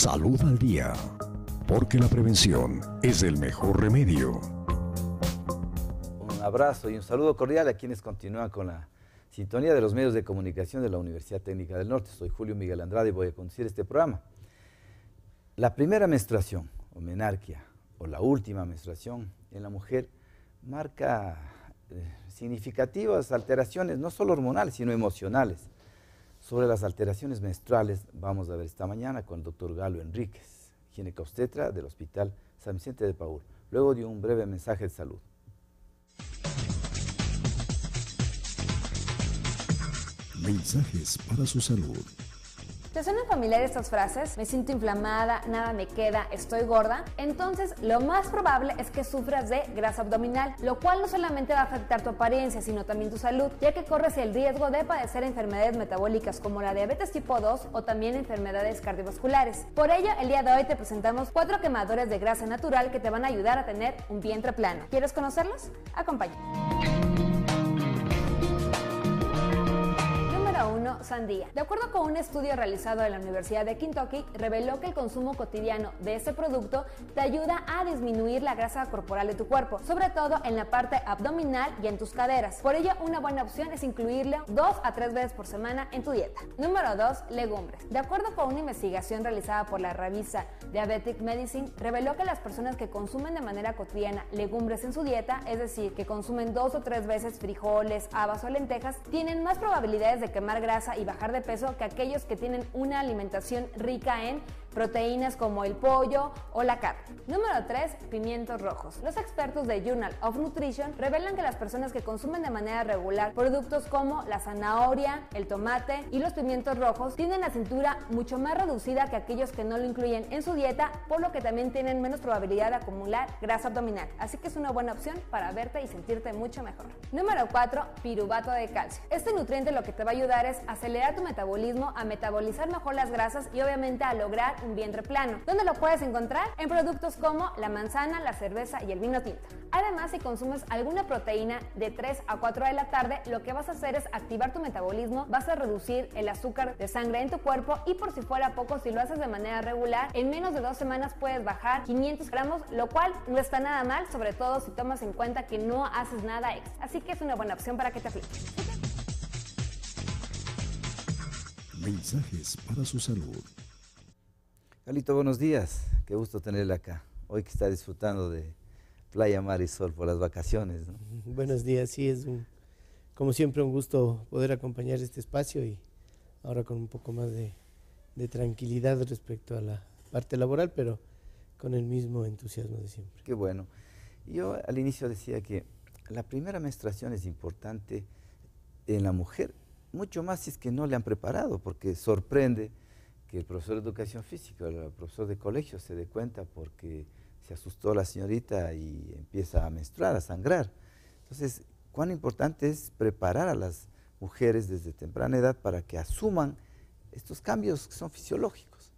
Salud al Día, porque la prevención es el mejor remedio. Un abrazo y un saludo cordial a quienes continúan con la sintonía de los medios de comunicación de la Universidad Técnica del Norte. Soy Julio Miguel Andrade y voy a conducir este programa. La primera menstruación, o menarquia, o la última menstruación en la mujer, marca significativas alteraciones, no solo hormonales, sino emocionales. Sobre las alteraciones menstruales vamos a ver esta mañana con el doctor Galo Enríquez, ginecobstetra del Hospital San Vicente de Paúl, luego de un breve mensaje de salud. Mensajes para su salud. ¿Te suenan familiares estas frases? Me siento inflamada, nada me queda, estoy gorda. Entonces, lo más probable es que sufras de grasa abdominal, lo cual no solamente va a afectar tu apariencia, sino también tu salud, ya que corres el riesgo de padecer enfermedades metabólicas como la diabetes tipo 2 o también enfermedades cardiovasculares. Por ello, el día de hoy te presentamos 4 quemadores de grasa natural que te van a ayudar a tener un vientre plano. ¿Quieres conocerlos? Acompáñame. 1. Sandía. De acuerdo con un estudio realizado en la Universidad de Kentucky, reveló que el consumo cotidiano de este producto te ayuda a disminuir la grasa corporal de tu cuerpo, sobre todo en la parte abdominal y en tus caderas. Por ello, una buena opción es incluirlo 2 a 3 veces por semana en tu dieta. Número 2. Legumbres. De acuerdo con una investigación realizada por la revista Diabetic Medicine, reveló que las personas que consumen de manera cotidiana legumbres en su dieta, es decir, que consumen 2 o 3 veces frijoles, habas o lentejas, tienen más probabilidades de quemar grasa y bajar de peso que aquellos que tienen una alimentación rica en proteínas como el pollo o la carne. Número 3. Pimientos rojos. Los expertos de Journal of Nutrition revelan que las personas que consumen de manera regular productos como la zanahoria, el tomate y los pimientos rojos tienen la cintura mucho más reducida que aquellos que no lo incluyen en su dieta, por lo que también tienen menos probabilidad de acumular grasa abdominal. Así que es una buena opción para verte y sentirte mucho mejor. Número 4. Piruvato de calcio. Este nutriente lo que te va a ayudar es acelerar tu metabolismo, a metabolizar mejor las grasas y obviamente a lograr un vientre plano. ¿Dónde lo puedes encontrar? En productos como la manzana, la cerveza y el vino tinto. Además, si consumes alguna proteína de 3 a 4 de la tarde, lo que vas a hacer es activar tu metabolismo, vas a reducir el azúcar de sangre en tu cuerpo y por si fuera poco, si lo haces de manera regular, en menos de 2 semanas puedes bajar 500 gramos, lo cual no está nada mal, sobre todo si tomas en cuenta que no haces nada extra. Así que es una buena opción para que te apliques. Mensajes para su salud. Galito, buenos días. Qué gusto tenerle acá. Hoy que está disfrutando de playa, mar y sol por las vacaciones, ¿no? Buenos días, sí, como siempre un gusto poder acompañar este espacio y ahora con un poco más de tranquilidad respecto a la parte laboral, pero con el mismo entusiasmo de siempre. Qué bueno. Yo al inicio decía que la primera menstruación es importante en la mujer, mucho más si es que no le han preparado, porque sorprende que el profesor de educación física, el profesor de colegio se dé cuenta porque se asustó la señorita y empieza a menstruar, a sangrar. Entonces, cuán importante es preparar a las mujeres desde temprana edad para que asuman estos cambios que son fisiológicos.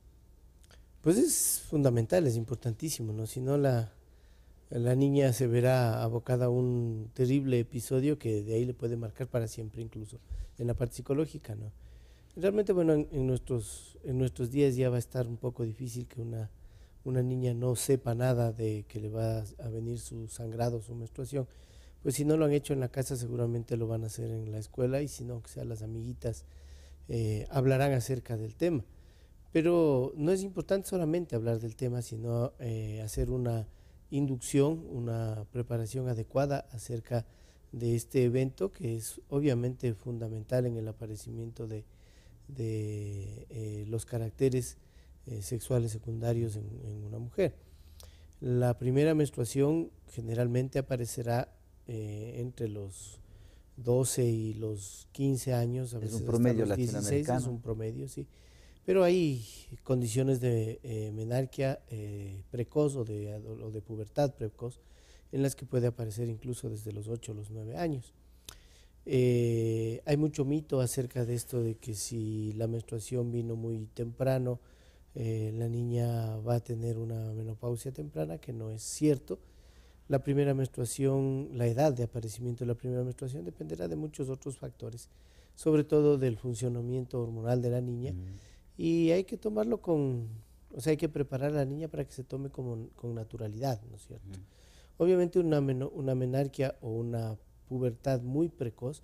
Pues es fundamental, es importantísimo, ¿no? Si no, la niña se verá abocada a un terrible episodio que de ahí le puede marcar para siempre, incluso en la parte psicológica, ¿no? Realmente, bueno, en nuestros días ya va a estar un poco difícil que una niña no sepa nada de que le va a venir su sangrado, su menstruación. Pues si no lo han hecho en la casa, seguramente lo van a hacer en la escuela, y si no, que sean las amiguitas, hablarán acerca del tema. Pero no es importante solamente hablar del tema, sino hacer una inducción, una preparación adecuada acerca de este evento, que es obviamente fundamental en el aparecimiento de los caracteres sexuales secundarios en una mujer. La primera menstruación generalmente aparecerá entre los 12 y los 15 años, a veces es un promedio hasta los 16, latinoamericano. es un promedio, sí. Pero hay condiciones de menarquia precoz o de pubertad precoz en las que puede aparecer incluso desde los 8 o los 9 años. Hay mucho mito acerca de esto, de que si la menstruación vino muy temprano, la niña va a tener una menopausia temprana, que no es cierto. La primera menstruación, la edad de aparecimiento de la primera menstruación dependerá de muchos otros factores, sobre todo del funcionamiento hormonal de la niña, y hay que tomarlo con O sea, hay que preparar a la niña para que se tome con naturalidad, ¿no es cierto? Obviamente una menarquia o una pubertad muy precoz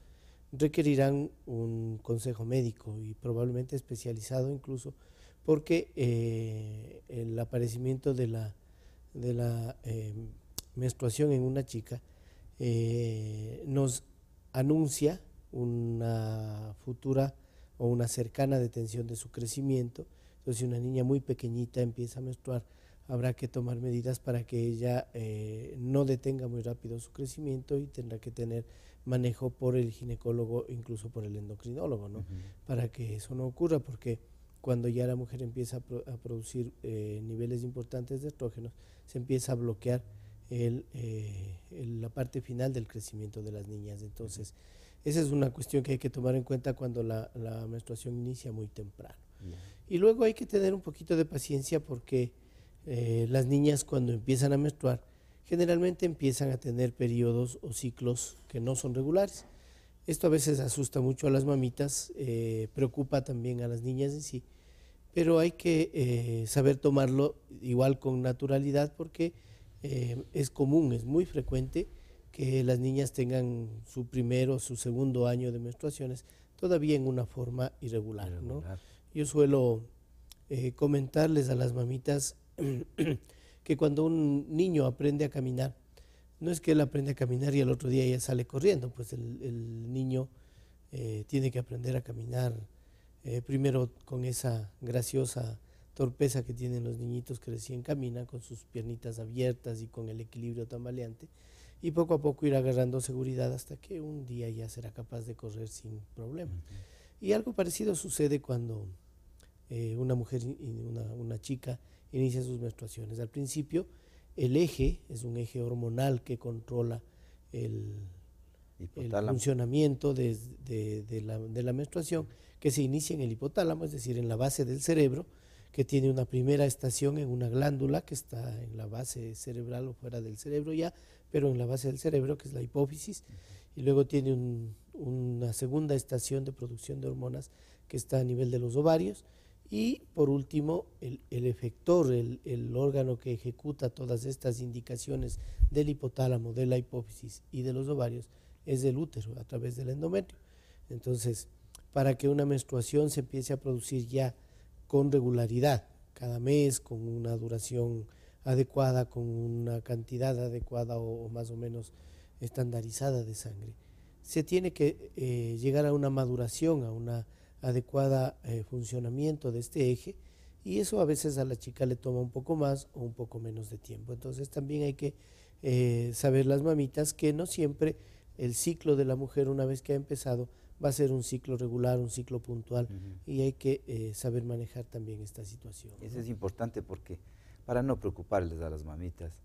requerirán un consejo médico y probablemente especializado incluso, porque el aparecimiento de la menstruación en una chica nos anuncia una futura o una cercana detención de su crecimiento. Entonces, si una niña muy pequeñita empieza a menstruar, habrá que tomar medidas para que ella no detenga muy rápido su crecimiento y tendrá que tener manejo por el ginecólogo, incluso por el endocrinólogo, ¿no? Para que eso no ocurra, porque cuando ya la mujer empieza a producir niveles importantes de estrógenos, se empieza a bloquear la parte final del crecimiento de las niñas. Entonces, esa es una cuestión que hay que tomar en cuenta cuando la menstruación inicia muy temprano. Y luego hay que tener un poquito de paciencia porque las niñas cuando empiezan a menstruar generalmente empiezan a tener periodos o ciclos que no son regulares. Esto a veces asusta mucho a las mamitas, preocupa también a las niñas en sí, pero hay que saber tomarlo igual con naturalidad porque es común, es muy frecuente que las niñas tengan su primero o su segundo año de menstruaciones todavía en una forma irregular, ¿no? Yo suelo comentarles a las mamitas que cuando un niño aprende a caminar, no es que él aprende a caminar y al otro día ya sale corriendo, pues el niño tiene que aprender a caminar primero con esa graciosa torpeza que tienen los niñitos que recién caminan, con sus piernitas abiertas y con el equilibrio tambaleante, y poco a poco ir agarrando seguridad hasta que un día ya será capaz de correr sin problema. Y algo parecido sucede cuando una mujer y una chica inicia sus menstruaciones. Al principio el eje es un eje hormonal que controla el funcionamiento de la menstruación, que se inicia en el hipotálamo, es decir, en la base del cerebro, que tiene una primera estación en una glándula que está en la base cerebral o fuera del cerebro ya, pero en la base del cerebro, que es la hipófisis, y luego tiene una segunda estación de producción de hormonas que está a nivel de los ovarios, y por último el efector, el órgano que ejecuta todas estas indicaciones del hipotálamo, de la hipófisis y de los ovarios, es el útero a través del endometrio. Entonces, para que una menstruación se empiece a producir ya con regularidad, cada mes, con una duración adecuada, con una cantidad adecuada o más o menos estandarizada de sangre, se tiene que llegar a una maduración, a una adecuada funcionamiento de este eje, y eso a veces a la chica le toma un poco más o un poco menos de tiempo. Entonces también hay que saber las mamitas que no siempre el ciclo de la mujer una vez que ha empezado va a ser un ciclo regular, un ciclo puntual, y hay que saber manejar también esta situación. Eso es importante porque para no preocuparles a las mamitas,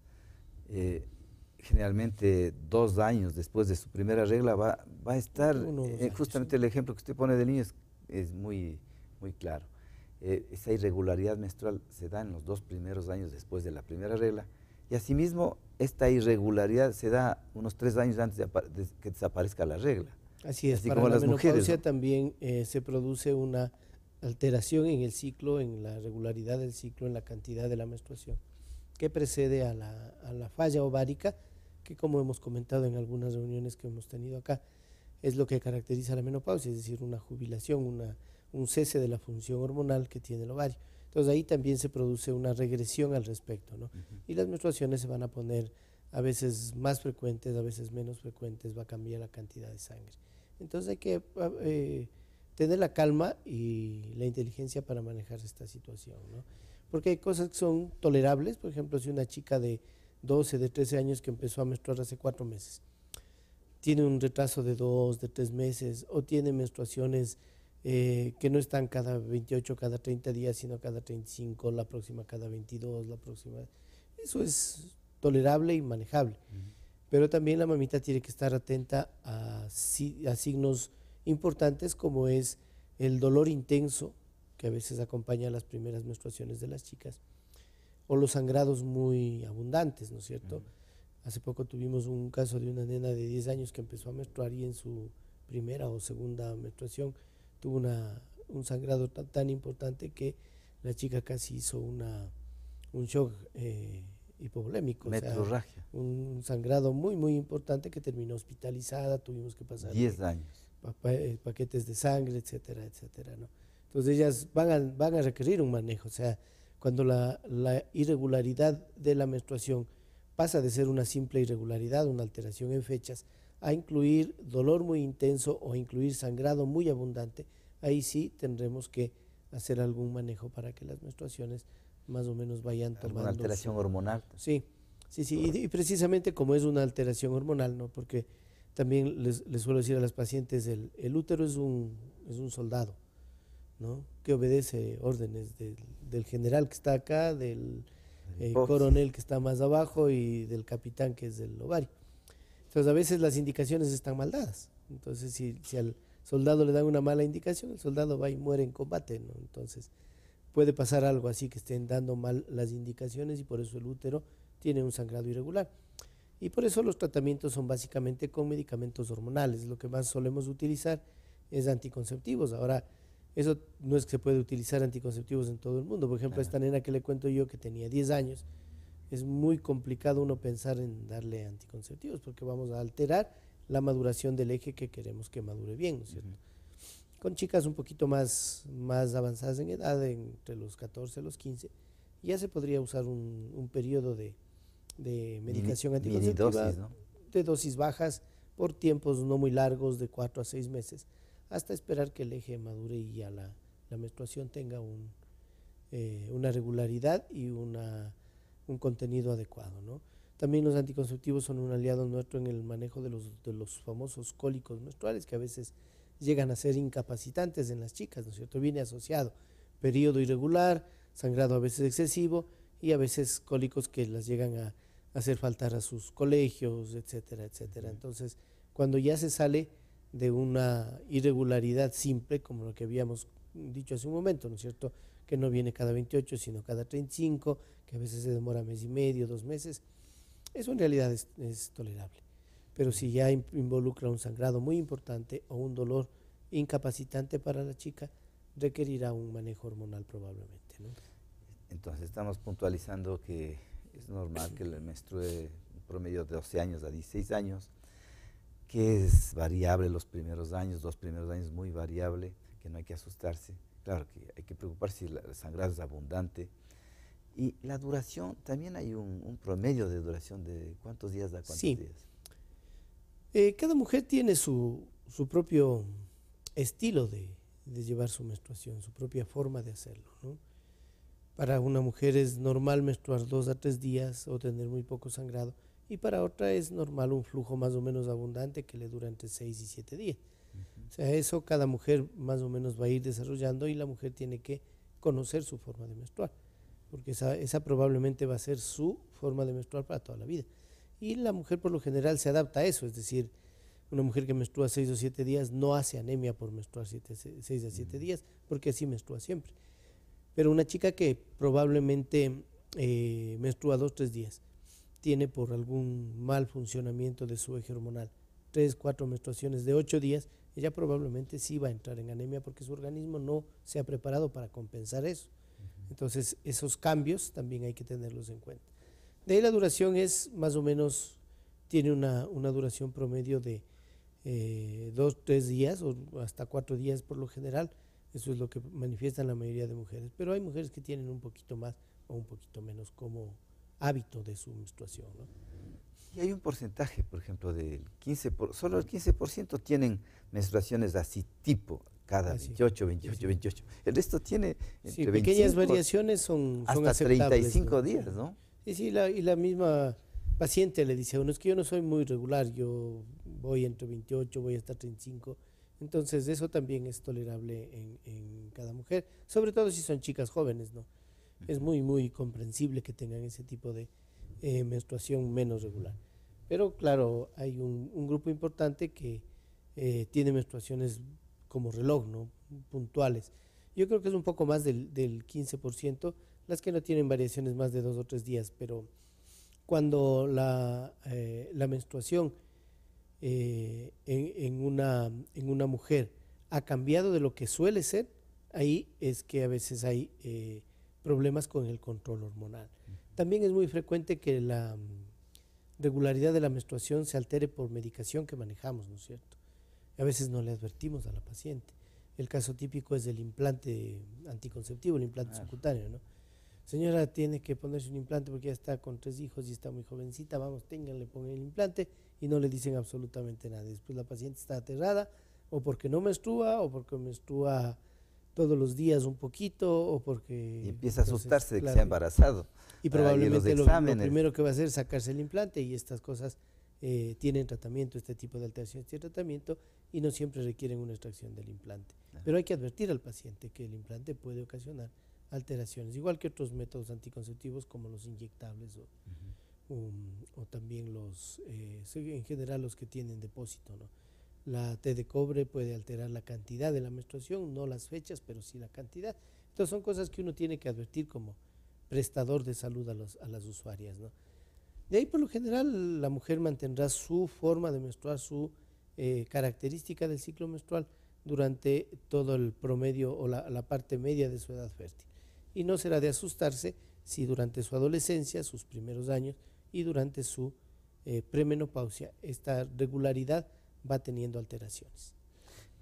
generalmente 2 años después de su primera regla va a estar, justamente el ejemplo que usted pone del niño es muy, muy claro. Esa irregularidad menstrual se da en los 2 primeros años después de la primera regla, y asimismo esta irregularidad se da unos 3 años antes de que desaparezca la regla. Así es, así para como la las menopausia mujeres, ¿no? también se produce una alteración en el ciclo, en la regularidad del ciclo, en la cantidad de la menstruación, que precede a la falla ovárica, que como hemos comentado en algunas reuniones que hemos tenido acá, es lo que caracteriza la menopausia, es decir, una jubilación, un cese de la función hormonal que tiene el ovario. Entonces ahí también se produce una regresión al respecto, ¿no? Y las menstruaciones se van a poner a veces más frecuentes, a veces menos frecuentes, va a cambiar la cantidad de sangre. Entonces hay que tener la calma y la inteligencia para manejar esta situación, ¿no? Porque hay cosas que son tolerables, por ejemplo, si una chica de 12, de 13 años que empezó a menstruar hace 4 meses, tiene un retraso de 2, de 3 meses, o tiene menstruaciones que no están cada 28, cada 30 días, sino cada 35, la próxima cada 22, la próxima. Eso es tolerable y manejable. Pero también la mamita tiene que estar atenta a signos importantes como es el dolor intenso, que a veces acompaña a las primeras menstruaciones de las chicas, o los sangrados muy abundantes, ¿no es cierto? Hace poco tuvimos un caso de una nena de 10 años que empezó a menstruar y en su primera o segunda menstruación tuvo un sangrado tan importante que la chica casi hizo un shock hipovolémico, Metrorragia. o sea, un sangrado muy, muy importante que terminó hospitalizada, tuvimos que pasar 10 años. Paquetes de sangre, etcétera, etcétera, ¿no? Entonces ellas van a requerir un manejo, o sea, cuando la irregularidad de la menstruación pasa de ser una simple irregularidad, una alteración en fechas, a incluir dolor muy intenso o incluir sangrado muy abundante, ahí sí tendremos que hacer algún manejo para que las menstruaciones más o menos vayan tomando. Una alteración hormonal. Sí, y precisamente como es una alteración hormonal, ¿no? Porque también les suelo decir a las pacientes, el útero es un soldado, ¿no? Que obedece órdenes del general que está acá, del coronel que está más abajo y del capitán que es del ovario. Entonces a veces las indicaciones están mal dadas. Entonces si al soldado le dan una mala indicación, el soldado va y muere en combate, ¿no? Entonces puede pasar algo así, que estén dando mal las indicaciones y por eso el útero tiene un sangrado irregular. Y por eso los tratamientos son básicamente con medicamentos hormonales. Lo que más solemos utilizar es anticonceptivos. Ahora, eso no es que se puede utilizar anticonceptivos en todo el mundo. Por ejemplo, esta nena que le cuento yo, que tenía 10 años, es muy complicado uno pensar en darle anticonceptivos porque vamos a alterar la maduración del eje que queremos que madure bien, ¿no es cierto? Con chicas un poquito más avanzadas en edad, entre los 14 y los 15, ya se podría usar un periodo de medicación anticonceptiva dosis, ¿no? de dosis bajas por tiempos no muy largos, de 4 a 6 meses, hasta esperar que el eje madure y ya la menstruación tenga una regularidad y un contenido adecuado, ¿no? También los anticonceptivos son un aliado nuestro en el manejo de los famosos cólicos menstruales, que a veces llegan a ser incapacitantes en las chicas, ¿no es cierto? Viene asociado periodo irregular, sangrado a veces excesivo y a veces cólicos que las llegan a hacer faltar a sus colegios, etcétera, etcétera. Entonces, cuando ya se sale de una irregularidad simple, como lo que habíamos dicho hace un momento, ¿no es cierto?, que no viene cada 28, sino cada 35, que a veces se demora mes y medio, 2 meses, eso en realidad es tolerable. Pero si ya involucra un sangrado muy importante o un dolor incapacitante para la chica, requerirá un manejo hormonal probablemente, ¿no? Entonces estamos puntualizando que es normal que le menstrue un promedio de 12 años a 16 años, que es variable los primeros años, 2 primeros años muy variable, que no hay que asustarse. Claro que hay que preocuparse si el sangrado es abundante. Y la duración, también hay un promedio de duración de ¿cuántos días da cuántos días? Cada mujer tiene su propio estilo de llevar su menstruación, su propia forma de hacerlo, ¿no? Para una mujer es normal menstruar 2 a 3 días o tener muy poco sangrado, y para otra es normal un flujo más o menos abundante que le dura entre 6 y 7 días. O sea, eso cada mujer más o menos va a ir desarrollando y la mujer tiene que conocer su forma de menstruar, porque esa probablemente va a ser su forma de menstruar para toda la vida. Y la mujer por lo general se adapta a eso, es decir, una mujer que menstrua 6 o 7 días no hace anemia por menstruar 6 a 7 días, porque así menstrua siempre. Pero una chica que probablemente menstrua 2 o 3 días, tiene por algún mal funcionamiento de su eje hormonal 3, 4 menstruaciones de 8 días, ella probablemente sí va a entrar en anemia porque su organismo no se ha preparado para compensar eso. Entonces, esos cambios también hay que tenerlos en cuenta. De ahí la duración es más o menos, tiene una duración promedio de 2, 3 días o hasta 4 días por lo general. Eso es lo que manifiestan la mayoría de mujeres. Pero hay mujeres que tienen un poquito más o un poquito menos como hábito de su menstruación, ¿no? Y hay un porcentaje, por ejemplo, del 15%, solo el 15% tienen menstruaciones así tipo, cada 28, 28, 28. El resto tiene entre pequeñas 25, variaciones son hasta aceptables, 35 ¿no? días, ¿no? Sí, y la misma paciente le dice a uno, es que yo no soy muy regular, yo voy entre 28, voy hasta 35. Entonces eso también es tolerable en cada mujer, sobre todo si son chicas jóvenes, ¿no? Es muy, muy comprensible que tengan ese tipo de menstruación menos regular. Pero claro, hay un grupo importante que tiene menstruaciones como reloj, ¿no? Puntuales. Yo creo que es un poco más del 15%, las que no tienen variaciones más de 2 o 3 días, pero cuando la menstruación en una mujer ha cambiado de lo que suele ser, ahí es que a veces hay problemas con el control hormonal. También es muy frecuente que la regularidad de la menstruación se altere por medicación que manejamos, ¿no es cierto? A veces no le advertimos a la paciente. El caso típico es del implante anticonceptivo, el implante subcutáneo, ¿no? Señora, tiene que ponerse un implante porque ya está con 3 hijos y está muy jovencita, vamos, ténganle, pongan el implante, y no le dicen absolutamente nada. Después la paciente está aterrada, o porque no menstrua, o porque menstrua todos los días un poquito, o porque... Y empieza a asustarse de que se ha embarazado. Y probablemente lo primero que va a hacer es sacarse el implante, y estas cosas tienen tratamiento, este tipo de alteraciones tienen tratamiento, y no siempre requieren una extracción del implante. Pero hay que advertir al paciente que el implante puede ocasionar alteraciones, igual que otros métodos anticonceptivos como los inyectables o también los, en general los que tienen depósito, ¿no? La T de cobre puede alterar la cantidad de la menstruación, no las fechas, pero sí la cantidad. Entonces son cosas que uno tiene que advertir como prestador de salud a las usuarias, ¿no? De ahí, por lo general, la mujer mantendrá su forma de menstruar, su característica del ciclo menstrual durante todo el promedio o la parte media de su edad fértil. Y no será de asustarse si durante su adolescencia, sus primeros años y durante su premenopausia, esta regularidad va teniendo alteraciones.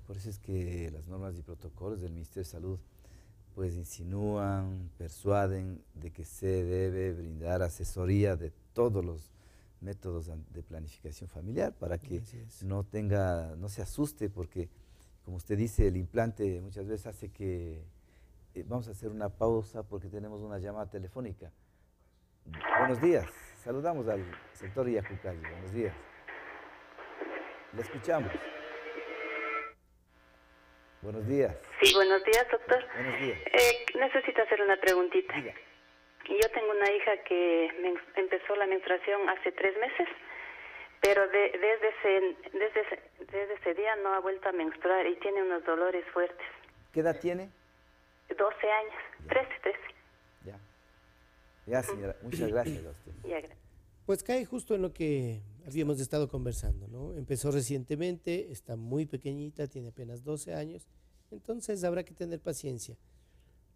Por eso es que las normas y protocolos del Ministerio de Salud pues insinúan, persuaden de que se debe brindar asesoría de todos los métodos de planificación familiar para que no se asuste, porque como usted dice, el implante muchas veces hace que... vamos a hacer una pausa porque tenemos una llamada telefónica. Buenos días, saludamos al sector Yacucayo, buenos días. Le escuchamos. Buenos días. Sí, buenos días, doctor. Buenos días. Necesito hacer una preguntita. Diga. Yo tengo una hija que empezó la menstruación hace 3 meses, pero desde ese día no ha vuelto a menstruar y tiene unos dolores fuertes. ¿Qué edad tiene? 12 años, Ya. 13. Ya, señora, muchas gracias a usted. Pues cae justo en lo que habíamos estado conversando, ¿no? Empezó recientemente, está muy pequeñita, tiene apenas 12 años, entonces habrá que tener paciencia.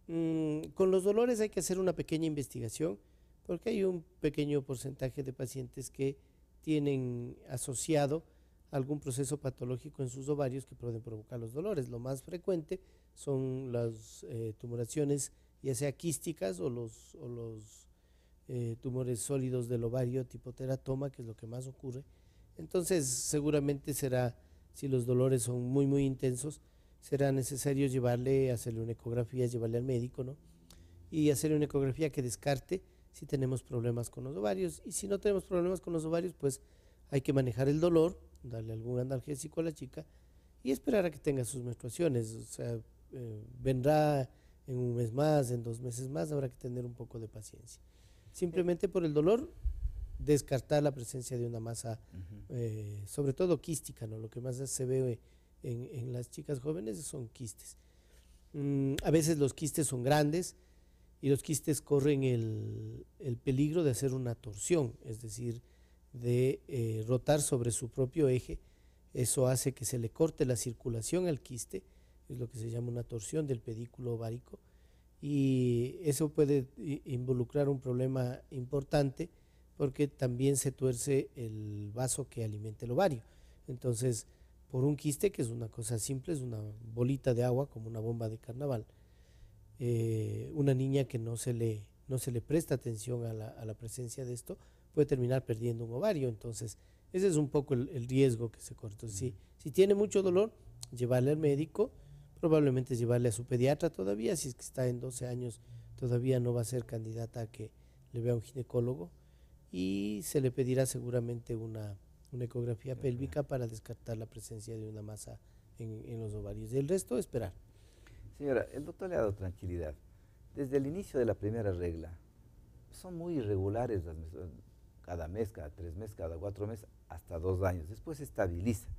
Con los dolores hay que hacer una pequeña investigación, porque hay un pequeño porcentaje de pacientes que tienen asociado algún proceso patológico en sus ovarios que pueden provocar los dolores. Lo más frecuente son las tumoraciones, ya sea quísticas o los tumores sólidos del ovario tipo teratoma, que es lo que más ocurre. Entonces seguramente será, si los dolores son muy muy intensos, será necesario hacerle una ecografía, llevarle al médico, ¿no? Y hacerle una ecografía que descarte si tenemos problemas con los ovarios, y si no tenemos problemas con los ovarios, pues hay que manejar el dolor, darle algún analgésico a la chica y esperar a que tenga sus menstruaciones. O sea, vendrá en 1 mes más, en 2 meses más, habrá que tener un poco de paciencia. Simplemente por el dolor, descartar la presencia de una masa, sobre todo quística, ¿no? Lo que más se ve en las chicas jóvenes son quistes. A veces los quistes son grandes y los quistes corren el peligro de hacer una torsión, es decir, de rotar sobre su propio eje. Eso hace que se le corte la circulación al quiste, es lo que se llama una torsión del pedículo ovárico, y eso puede involucrar un problema importante porque también se tuerce el vaso que alimenta el ovario. Entonces, por un quiste, que es una cosa simple, es una bolita de agua como una bomba de carnaval, una niña que no se le presta atención a la presencia de esto puede terminar perdiendo un ovario. Entonces ese es un poco el riesgo que se corta. Si tiene mucho dolor, llevarle al médico, probablemente llevarle a su pediatra todavía, si es que está en 12 años todavía no va a ser candidata a que le vea un ginecólogo, y se le pedirá seguramente una ecografía pélvica para descartar la presencia de una masa en los ovarios. Y el resto, esperar. Señora, el doctor le ha dado tranquilidad. Desde el inicio de la primera regla, son muy irregulares las menstruaciones, cada mes, cada 3 meses, cada 4 meses, hasta 2 años. Después se estabiliza.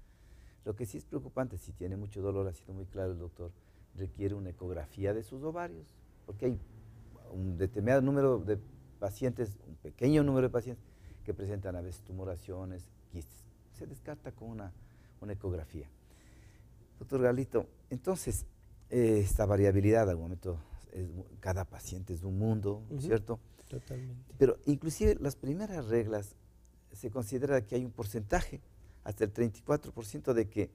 Lo que sí es preocupante, si tiene mucho dolor, ha sido muy claro el doctor, requiere una ecografía de sus ovarios, porque hay un determinado número de pacientes, un pequeño número de pacientes, que presentan a veces tumoraciones, quistes. Se descarta con una ecografía. Doctor Galito, entonces, esta variabilidad al momento cada paciente es un mundo, ¿cierto? Totalmente. Pero inclusive las primeras reglas se considera que hay un porcentaje, hasta el 34% de que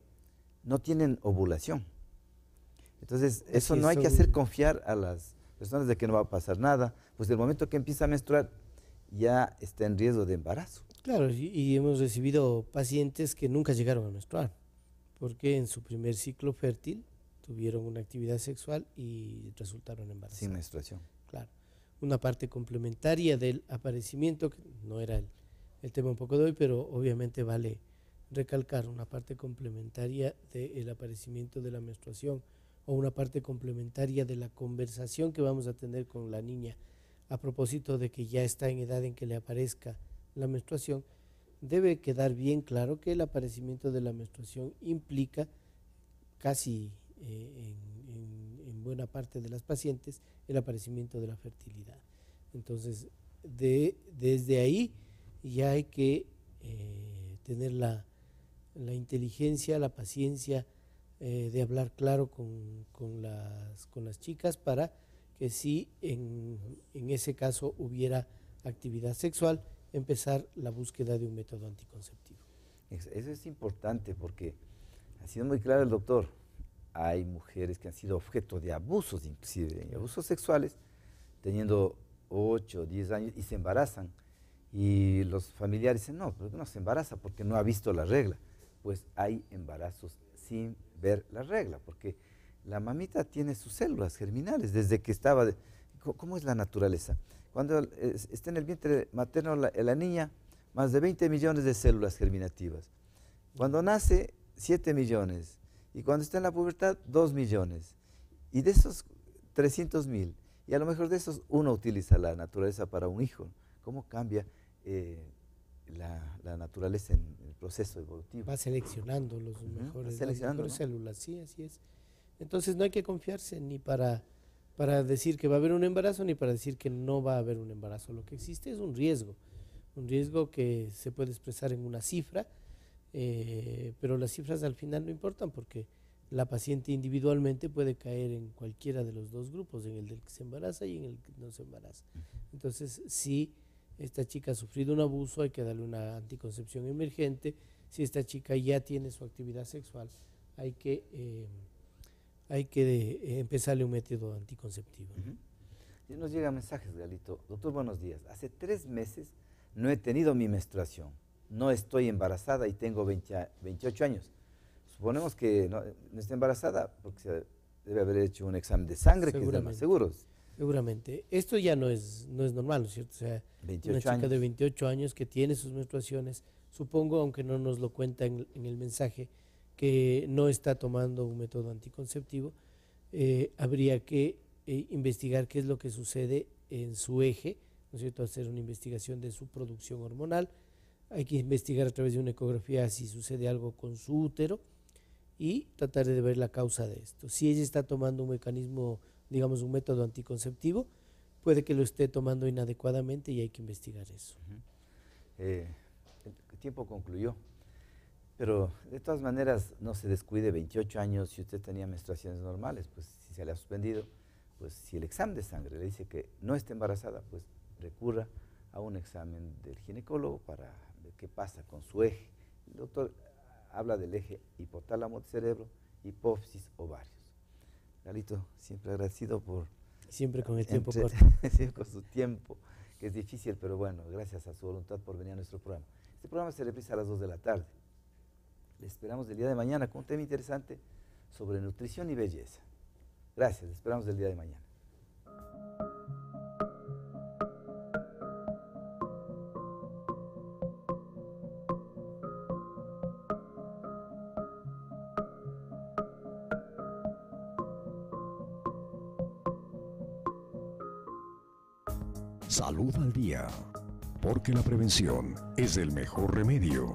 no tienen ovulación. Entonces, eso no hay que hacer confiar a las personas de que no va a pasar nada, pues del momento que empieza a menstruar ya está en riesgo de embarazo. Claro, y hemos recibido pacientes que nunca llegaron a menstruar, porque en su primer ciclo fértil tuvieron una actividad sexual y resultaron embarazados. Sin menstruación. Claro. Una parte complementaria del aparecimiento, que no era el tema un poco de hoy, pero obviamente vale recalcar una parte complementaria del aparecimiento de la menstruación o una parte complementaria de la conversación que vamos a tener con la niña a propósito de que ya está en edad en que le aparezca la menstruación. Debe quedar bien claro que el aparecimiento de la menstruación implica casi en buena parte de las pacientes el aparecimiento de la fertilidad. Entonces, desde ahí ya hay que tener la inteligencia, la paciencia de hablar claro con las chicas para que si en ese caso hubiera actividad sexual, empezar la búsqueda de un método anticonceptivo. Eso es importante porque ha sido muy claro el doctor. Hay mujeres que han sido objeto de abusos, inclusive abusos sexuales, teniendo 8 o 10 años y se embarazan. Y los familiares dicen, no, pero no se embaraza porque no ha visto la regla. Pues hay embarazos sin ver la regla, porque la mamita tiene sus células germinales desde que estaba. ¿Cómo es la naturaleza? Cuando está en el vientre materno la niña, más de 20 millones de células germinativas. Cuando nace, 7 millones. Y cuando está en la pubertad, 2 millones. Y de esos 300.000, y a lo mejor de esos uno utiliza la naturaleza para un hijo. ¿Cómo cambia la naturaleza en el proceso evolutivo? Va seleccionando las mejores células, sí, así es. Entonces no hay que confiarse ni para decir que va a haber un embarazo ni para decir que no va a haber un embarazo. Lo que existe es un riesgo que se puede expresar en una cifra, pero las cifras al final no importan porque la paciente individualmente puede caer en cualquiera de los dos grupos, en el del que se embaraza y en el que no se embaraza. Entonces, si esta chica ha sufrido un abuso, hay que darle una anticoncepción emergente. Si esta chica ya tiene su actividad sexual, hay que empezarle un método anticonceptivo. Y nos llegan mensajes, Galito. Doctor, buenos días. Hace 3 meses no he tenido mi menstruación. No estoy embarazada y tengo 28 años. Suponemos que no está embarazada porque se debe haber hecho un examen de sangre, que es de más seguros. Seguramente. Esto ya no es normal, ¿no es cierto? O sea, una chica de 28 años que tiene sus menstruaciones, supongo, aunque no nos lo cuenta en el mensaje, que no está tomando un método anticonceptivo, habría que investigar qué es lo que sucede en su eje, ¿no es cierto? Hacer una investigación de su producción hormonal. Hay que investigar a través de una ecografía si sucede algo con su útero y tratar de ver la causa de esto. Si ella está tomando un mecanismo, digamos un método anticonceptivo, puede que lo esté tomando inadecuadamente y hay que investigar eso. El tiempo concluyó, pero de todas maneras no se descuide. 28 años, si usted tenía menstruaciones normales, pues si se le ha suspendido, pues si el examen de sangre le dice que no está embarazada, pues recurra a un examen del ginecólogo para ver qué pasa con su eje. El doctor habla del eje hipotálamo del cerebro, hipófisis, ovarios. Galito, siempre agradecido por... Siempre con el tiempo corto. Siempre con su tiempo, que es difícil, pero bueno, gracias a su voluntad por venir a nuestro programa. Este programa se reprisa a las 2 de la tarde. Le esperamos el día de mañana con un tema interesante sobre nutrición y belleza. Gracias, le esperamos el día de mañana. Salud al día, porque la prevención es el mejor remedio.